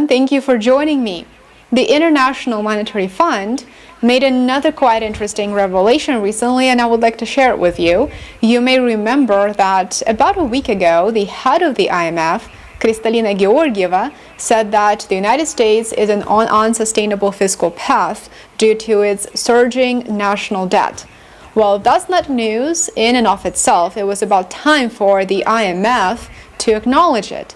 everyone. Thank you for joining me. The International Monetary Fund made another quite interesting revelation recently, and I would like to share it with you. You may remember that about a week ago, the head of the IMF, Kristalina Georgieva, said that the United States is on an unsustainable fiscal path due to its surging national debt. Well, that's not news in and of itself. It was about time for the IMF to acknowledge it.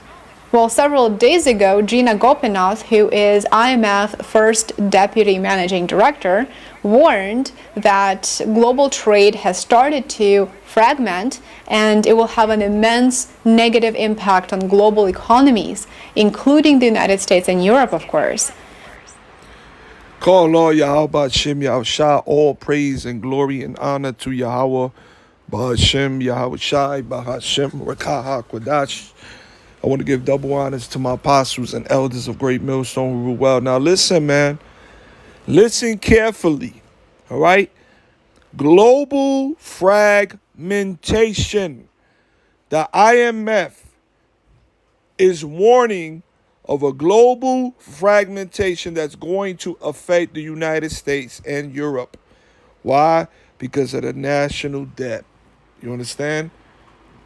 Well, several days ago, Gina Gopinath, who is IMF First Deputy Managing Director, warned that global trade has started to fragment and it will have an immense negative impact on global economies, including the United States and Europe, of course. Call Lord Yahweh Shem Yahushua, all praise and glory and honor to Yahweh Ba'ashem Yahweh Shai Ba'ashem Rakaha Kwadash. I want to give double honors to my apostles and elders of Great Millstone who rule well. Now listen, man. Listen carefully. All right? Global fragmentation. The IMF is warning of a global fragmentation that's going to affect the United States and Europe. Why? Because of the national debt. You understand?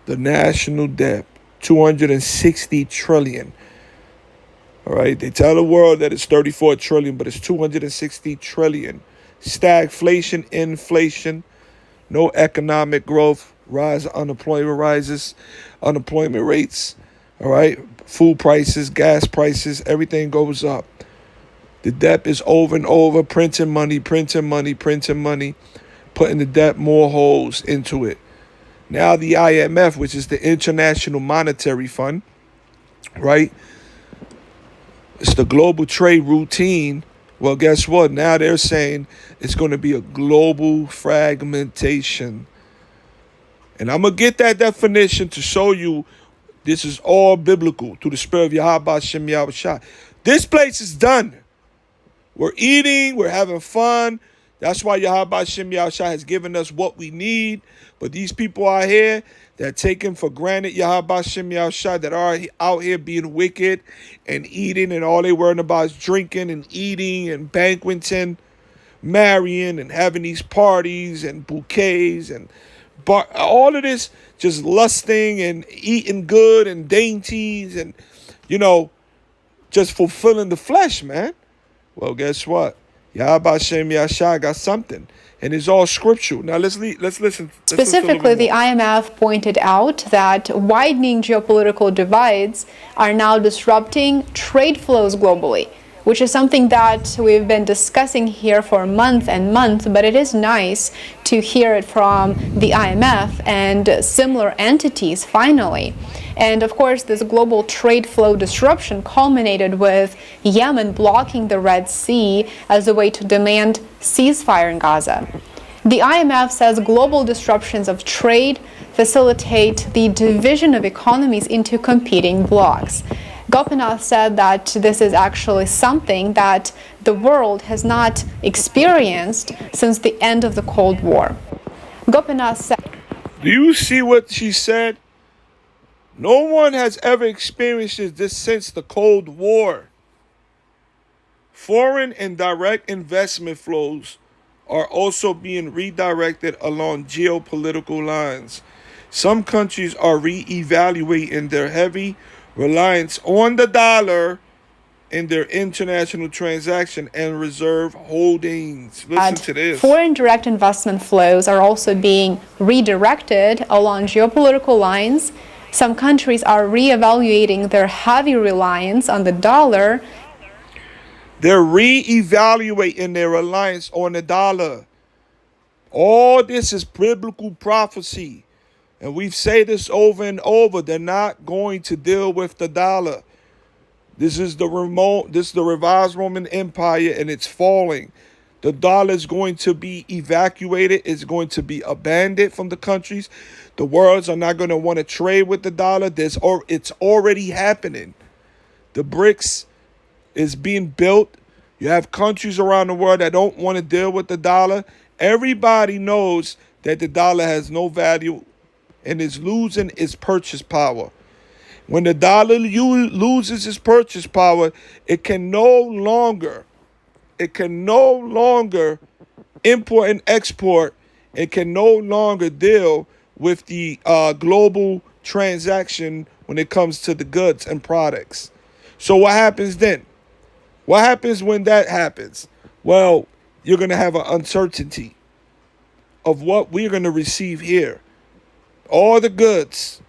The national debt. 260 trillion. All right. They tell the world that it's 34 trillion, but it's 260 trillion. Stagflation, inflation, no economic growth, rise of unemployment rates. All right. Food prices, gas prices, everything goes up. The debt is over and over, printing money, putting the debt more holes into it. Now the IMF, which is the International Monetary Fund, right? It's the global trade routine. Well, guess what? Now they're saying it's going to be a global fragmentation. And I'm going to get that definition to show you this is all biblical through the spirit of Yahweh Shem Yahushua. This place is done. We're eating, we're having fun. That's why Yahweh Shem Yahushua has given us what we need. But these people out here that are taking for granted Yahweh Shem Yahushua, that are out here being wicked and eating, and all they worrying about is drinking and eating and banqueting, marrying and having these parties and bouquets and all of this, just lusting and eating good and dainties and, just fulfilling the flesh, man. Well, guess what? Yahweh Shem Yahushua got something, and it's all scriptural. Now let's listen. Specifically, the IMF pointed out that widening geopolitical divides are now disrupting trade flows globally, which is something that we've been discussing here for months and months, but it is nice to hear it from the IMF and similar entities finally. And of course, this global trade flow disruption culminated with Yemen blocking the Red Sea as a way to demand ceasefire in Gaza. The IMF says global disruptions of trade facilitate the division of economies into competing blocs. Gopinath said that this is actually something that the world has not experienced since the end of the Cold War. Gopinath said, do you see what she said? No one has ever experienced this since the Cold War. Foreign and direct investment flows are also being redirected along geopolitical lines. Some countries are reevaluating their heavy reliance on the dollar in their international transaction and reserve holdings. Listen to this. Foreign direct investment flows are also being redirected along geopolitical lines. Some countries are reevaluating their heavy reliance on the dollar. They're reevaluating their reliance on the dollar. All this is biblical prophecy. And we've said this over and over. They're not going to deal with the dollar. This is the revised Roman Empire, and it's falling. The dollar is going to be evacuated. It's going to be abandoned from the countries. The worlds are not going to want to trade with the dollar. It's already happening. The BRICS is being built. You have countries around the world that don't want to deal with the dollar. Everybody knows that the dollar has no value and is losing its purchase power. When the dollar loses its purchase power, it can no longer import and export. It can no longer deal with the global transaction when it comes to the goods and products. So what happens then? What happens when that happens? Well, you're going to have an uncertainty of what we're going to receive here. All the goods,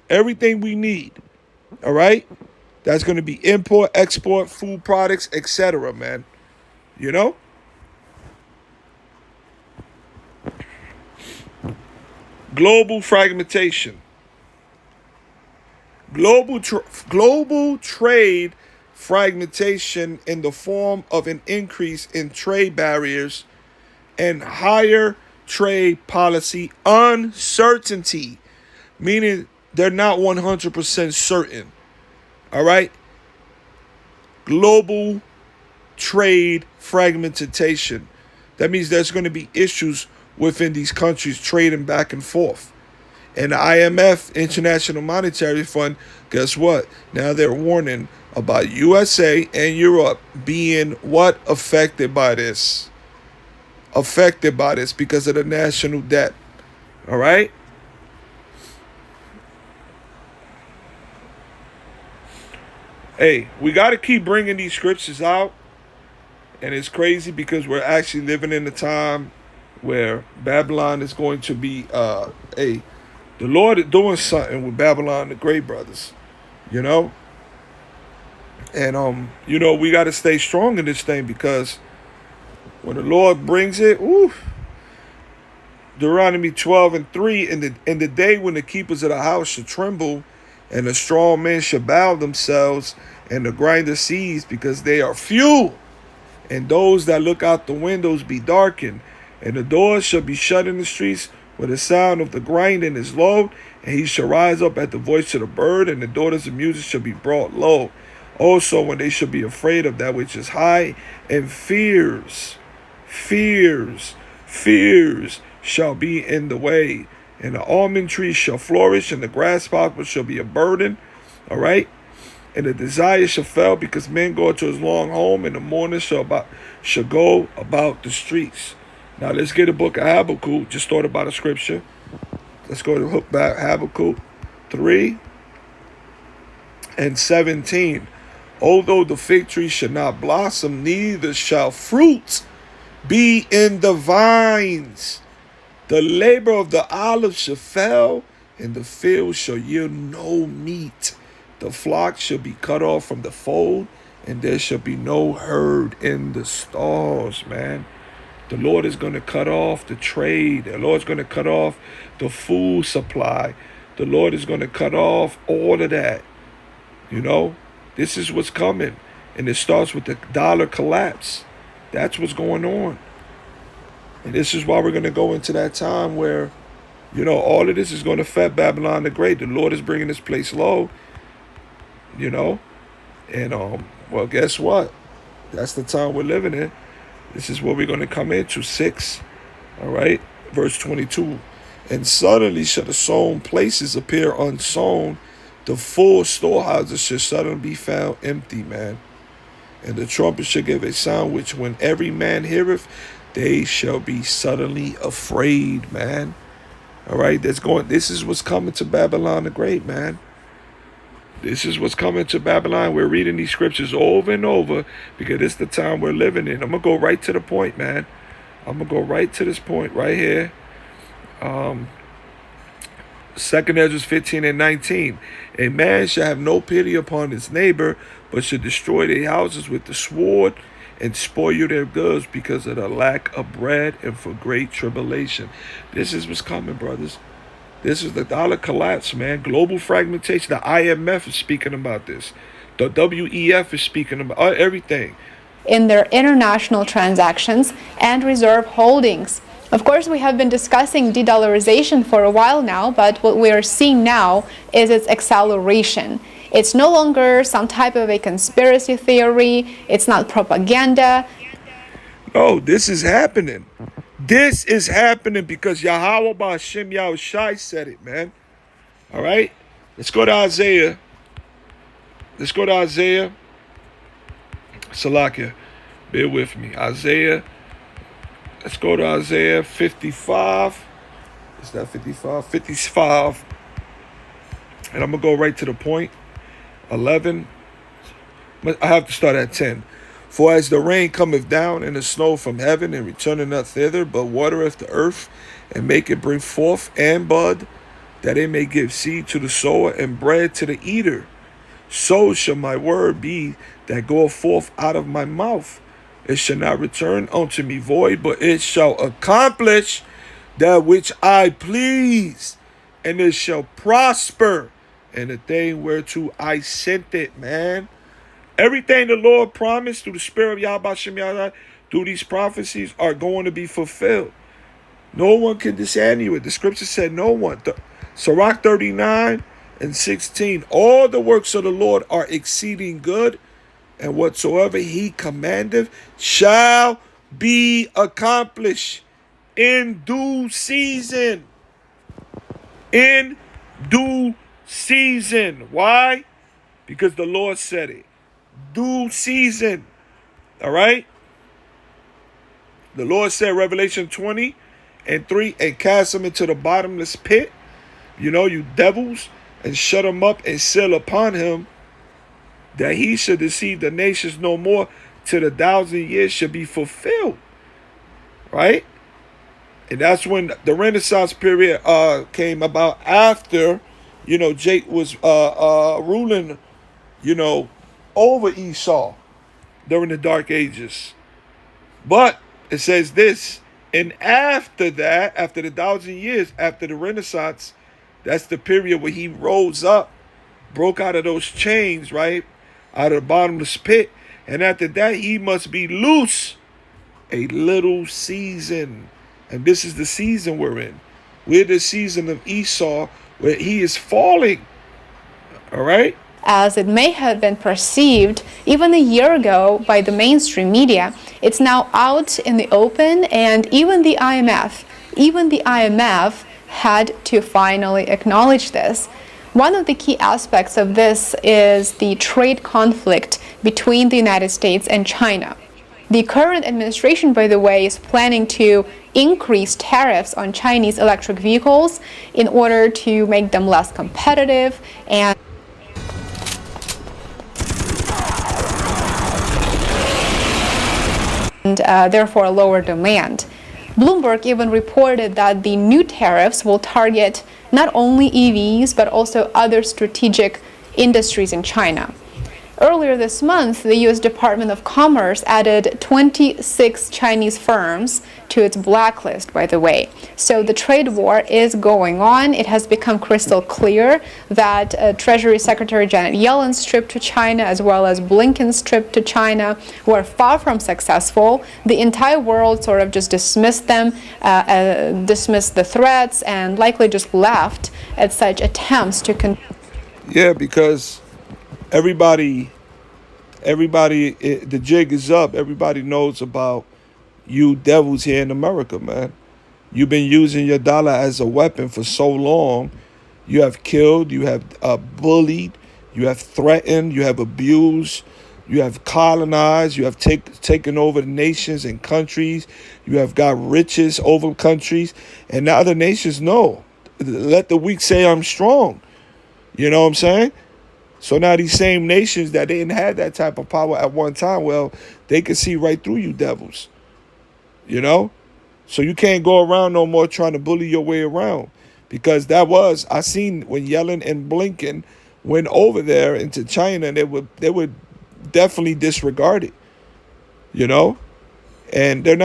everything we need, all right? That's going to be import, export, food products, etc., man. You know? Global fragmentation. Global trade fragmentation in the form of an increase in trade barriers and higher trade policy uncertainty, meaning they're not 100% certain. All right? Global trade fragmentation. That means there's going to be issues within these countries trading back and forth. And the IMF, International Monetary Fund, guess what? Now they're warning about USA and Europe being what? Affected by this. Affected by this because of the national debt. All right? Hey, we got to keep bringing these scriptures out. And it's crazy because we're actually living in a time where Babylon is going to be, the Lord is doing something with Babylon the Great, brothers. You know? And, we got to stay strong in this thing because when the Lord brings it, Deuteronomy 12:3, in the day when the keepers of the house shall tremble, and the strong men shall bow themselves, and the grinder cease, because they are few, and those that look out the windows be darkened, and the doors shall be shut in the streets, where the sound of the grinding is low, and he shall rise up at the voice of the bird, and the daughters of music shall be brought low. Also, when they shall be afraid of that which is high, and fears shall be in the way, and the almond tree shall flourish, and the grasshopper shall be a burden. All right? And the desire shall fail, because men go to his long home, and the mourner shall go about the streets. Now let's get a book of Habakkuk. Just thought about a scripture. Let's go to Habakkuk 3:17. Although the fig tree shall not blossom, neither shall fruit be in the vines. The labor of the olive shall fail, and the field shall yield no meat. The flock shall be cut off from the fold, and there shall be no herd in the stalls, man. The Lord is going to cut off the trade. The Lord is going to cut off the food supply. The Lord is going to cut off all of that. This is what's coming. And it starts with the dollar collapse. That's what's going on. And this is why we're going to go into that time where, all of this is going to affect Babylon the Great. The Lord is bringing this place low, And, well, guess what? That's the time we're living in. This is what we're going to come into. 6, all right? Verse 22. And suddenly shall the sown places appear unsown. The full storehouses shall suddenly be found empty, man. And the trumpet shall give a sound which when every man heareth, they shall be suddenly afraid, man. All right, this is what's coming to Babylon the Great, man. This is what's coming to Babylon. We're reading these scriptures over and over because it's the time we're living in. I'm going to go right to the point, man. I'm going to go right to this point right here. 2 Ezra 15:19. A man shall have no pity upon his neighbor, but shall destroy their houses with the sword and spoil their goods because of the lack of bread and for great tribulation. This is what's coming, brothers. This is the dollar collapse, man. Global fragmentation. The IMF is speaking about this. The WEF is speaking about everything. In their international transactions and reserve holdings. Of course, we have been discussing de-dollarization for a while now, but what we are seeing now is its acceleration. It's no longer some type of a conspiracy theory. It's not propaganda. No, this is happening. This is happening because Yahweh Ba'Shem Yahushai said it, man. All right? Let's go to Isaiah Let's go to Isaiah. Salakia, bear with me. Isaiah. Let's go to Isaiah 55. Is that 55? 55. And I'm going to go right to the point. 11. I have to start at 10. For as the rain cometh down and the snow from heaven, and returneth not thither, but watereth the earth, and make it bring forth and bud, that it may give seed to the sower and bread to the eater, so shall my word be that goeth forth out of my mouth. It shall not return unto me void, but it shall accomplish that which I please, and it shall prosper in the thing whereto I sent it, man. Everything the Lord promised through the Spirit of Yahweh Shem Yahweh, through these prophecies, are going to be fulfilled. No one can disannul it. The scripture said no one. Sirach 39 and 16. All the works of the Lord are exceeding good, and whatsoever he commandeth shall be accomplished in due season. In due season. Why? Because the Lord said it. Due season. All right? The Lord said, Revelation 20 and 3, and cast them into the bottomless pit, you devils, and shut them up and seal upon him, that he should deceive the nations no more till the 1,000 years should be fulfilled. Right? And that's when the Renaissance period came about after, Jake was ruling, over Esau during the Dark Ages. But it says this, and after that, after the 1,000 years, after the Renaissance, that's the period where he rose up, broke out of those chains, right? Out of the bottomless pit. And after that, he must be loose a little season. And this is the season we're in. We're the season of Esau, where he is falling. All right? As it may have been perceived even a year ago by the mainstream media, it's now out in the open, and even the IMF had to finally acknowledge this. One of the key aspects of this is the trade conflict between the United States and China. The current administration, by the way, is planning to increase tariffs on Chinese electric vehicles in order to make them less competitive and therefore lower demand. Bloomberg even reported that the new tariffs will target not only EVs but also other strategic industries in China. Earlier this month, the U.S. Department of Commerce added 26 Chinese firms to its blacklist, by the way. So the trade war is going on. It has become crystal clear that Treasury Secretary Janet Yellen's trip to China, as well as Blinken's trip to China, were far from successful. The entire world sort of just dismissed them, dismissed the threats, and likely just laughed at such attempts to Yeah, because everybody, the jig is up. Everybody knows about you devils here in America, man. You've been using your dollar as a weapon for so long. You have killed, you have bullied, you have threatened, you have abused, you have colonized, you have taken over nations and countries. You have got riches over countries. And the other nations know. Let the weak say I'm strong. You know what I'm saying? So now these same nations that didn't have that type of power at one time, well, they can see right through you devils. So you can't go around no more trying to bully your way around. Because I seen when Yellen and Blinken went over there into China, and they would definitely disregard it. And they're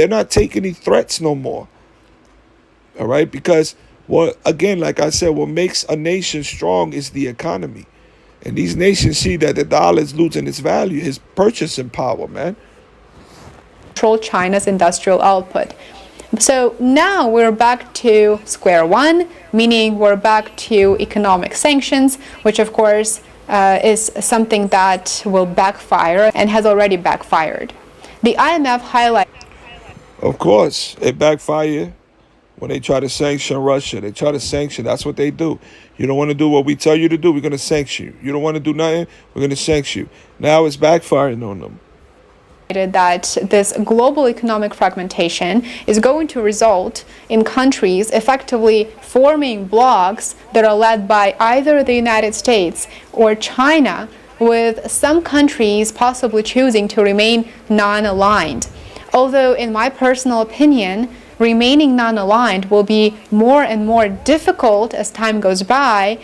not taking any threats no more. All right? Because again, like I said, what makes a nation strong is the economy. And these nations see that the dollar is losing its value, its purchasing power, man. Control China's industrial output. So now we're back to square one, meaning we're back to economic sanctions, which of course is something that will backfire and has already backfired. The IMF highlights. Of course, it backfired when they try to sanction Russia. They try to sanction. That's what they do. You don't want to do what we tell you to do, we're going to sanction you. You don't want to do nothing, we're going to sanction you. Now it's backfiring on them. That this global economic fragmentation is going to result in countries effectively forming blocs that are led by either the United States or China, with some countries possibly choosing to remain non-aligned. Although, in my personal opinion, remaining non-aligned will be more and more difficult as time goes by,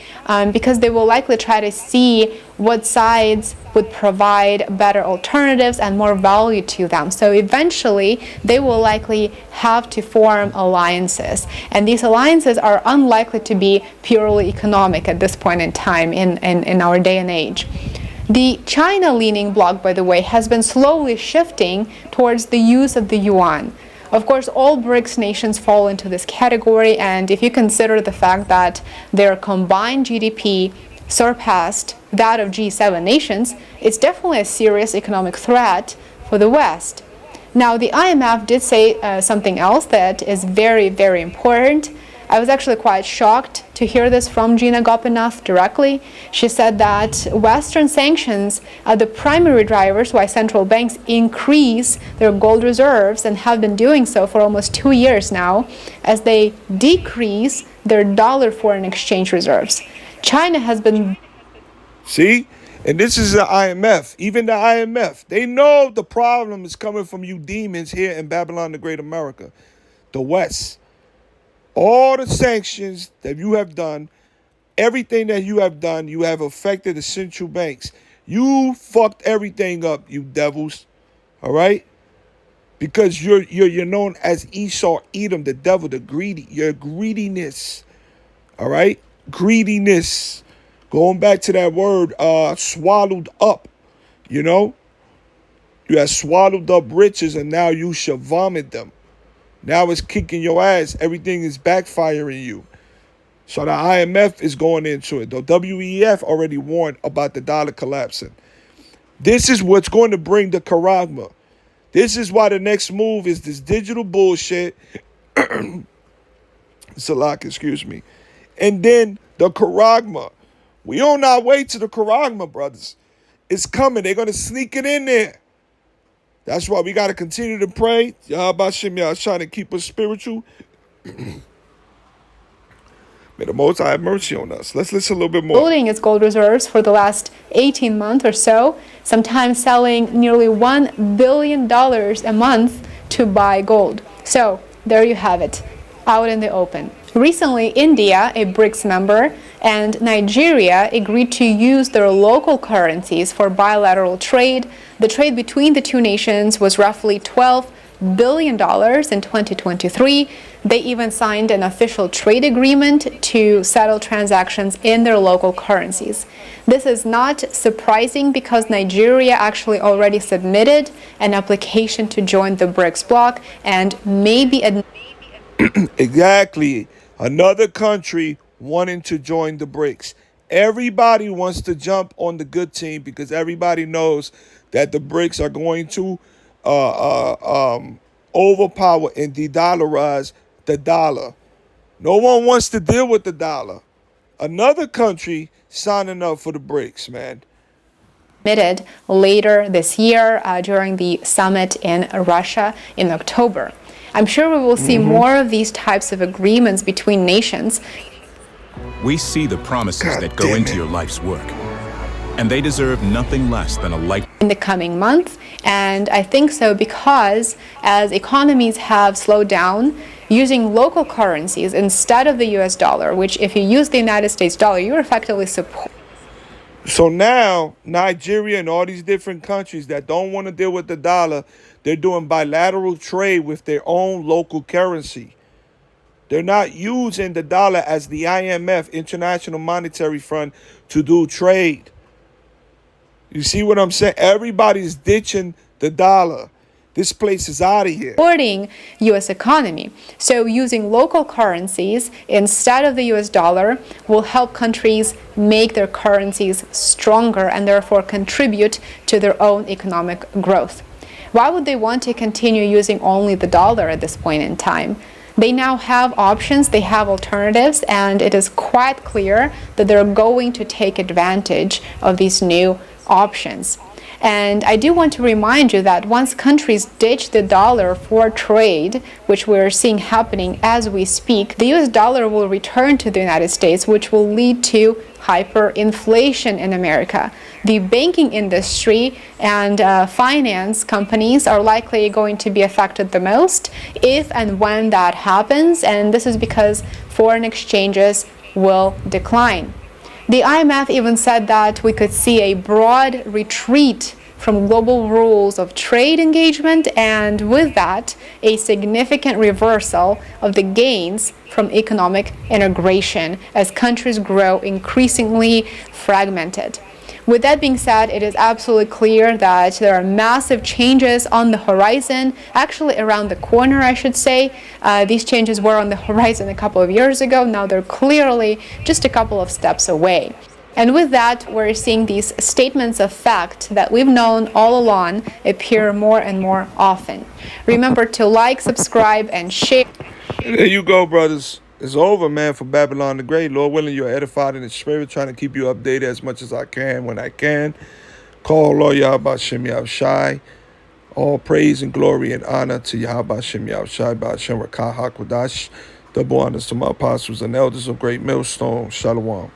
because they will likely try to see what sides would provide better alternatives and more value to them. So eventually they will likely have to form alliances, and these alliances are unlikely to be purely economic at this point in time in our day and age. The China-leaning bloc, by the way, has been slowly shifting towards the use of the yuan. Of course, all BRICS nations fall into this category, and if you consider the fact that their combined GDP surpassed that of G7 nations, it's definitely a serious economic threat for the West. Now, the IMF did say something else that is very, very important. I was actually quite shocked to hear this from Gina Gopinath directly. She said that Western sanctions are the primary drivers why central banks increase their gold reserves, and have been doing so for almost 2 years now, as they decrease their dollar foreign exchange reserves. China has been... See? And this is the IMF. Even the IMF. They know the problem is coming from you demons here in Babylon the Great America, the West. All the sanctions that you have done, everything that you have done, you have affected the central banks. You fucked everything up, you devils. All right? Because you're known as Esau, Edom, the devil, the greedy. Your greediness. All right? Greediness. Going back to that word, swallowed up. You know? You have swallowed up riches, and now you shall vomit them. Now it's kicking your ass. Everything is backfiring you. So the IMF is going into it. The WEF already warned about the dollar collapsing. This is what's going to bring the charagma. This is why the next move is this digital bullshit. Salak, excuse me. And then the charagma. We on our way to the charagma, brothers. It's coming. They're going to sneak it in there. That's why we got to continue to pray. Yahbashim Yah trying to keep us spiritual. May the Most High have mercy on us. Let's listen a little bit more. Building its gold reserves for the last 18 months or so, sometimes selling nearly $1 billion a month to buy gold. So there you have it, out in the open. Recently, India, a BRICS member, and Nigeria agreed to use their local currencies for bilateral trade. The trade between the two nations was roughly $12 billion in 2023. They even signed an official trade agreement to settle transactions in their local currencies. This is not surprising because Nigeria actually already submitted an application to join the BRICS bloc and maybe... Exactly. Another country wanting to join the BRICS. Everybody wants to jump on the good team because everybody knows that the BRICS are going to overpower and de-dollarize the dollar. No one wants to deal with the dollar. Another country signing up for the BRICS, man. Submitted later this year during the summit in Russia in October. I'm sure we will see more of these types of agreements between nations. We see the promises that go into your life's work, and they deserve nothing less than a life In the coming months, and I think so because as economies have slowed down, using local currencies instead of the US dollar, which if you use the United States dollar, you're effectively supporting. So now, Nigeria and all these different countries that don't want to deal with the dollar, they're doing bilateral trade with their own local currency. They're not using the dollar as the IMF, International Monetary Fund, to do trade. You see what I'm saying? Everybody's ditching the dollar. This place is out of here. Supporting U.S. economy. So using local currencies instead of the U.S. dollar will help countries make their currencies stronger and therefore contribute to their own economic growth. Why would they want to continue using only the dollar at this point in time? They now have options, they have alternatives, and it is quite clear that they're going to take advantage of these new options. And I do want to remind you that once countries ditch the dollar for trade, which we're seeing happening as we speak, the US dollar will return to the United States, which will lead to hyperinflation in America. The banking industry and finance companies are likely going to be affected the most if and when that happens, and this is because foreign exchanges will decline. The IMF even said that we could see a broad retreat from global rules of trade engagement, and with that, a significant reversal of the gains from economic integration as countries grow increasingly fragmented. With that being said, it is absolutely clear that there are massive changes on the horizon, actually around the corner, I should say. These changes were on the horizon a couple of years ago. Now they're clearly just a couple of steps away. And with that, we're seeing these statements of fact that we've known all along appear more and more often. Remember to like, subscribe, and share. And there you go, brothers. It's over, man, for Babylon the Great. Lord willing, you're edified in the spirit, trying to keep you updated as much as I can when I can. Call Lord Yahweh Shem Yahushai. All praise and glory and honor to Yahweh Shem Yahushai, Ba'ashem Rakah HaKodash. Double honors to my apostles and elders of Great Millstone. Shalom.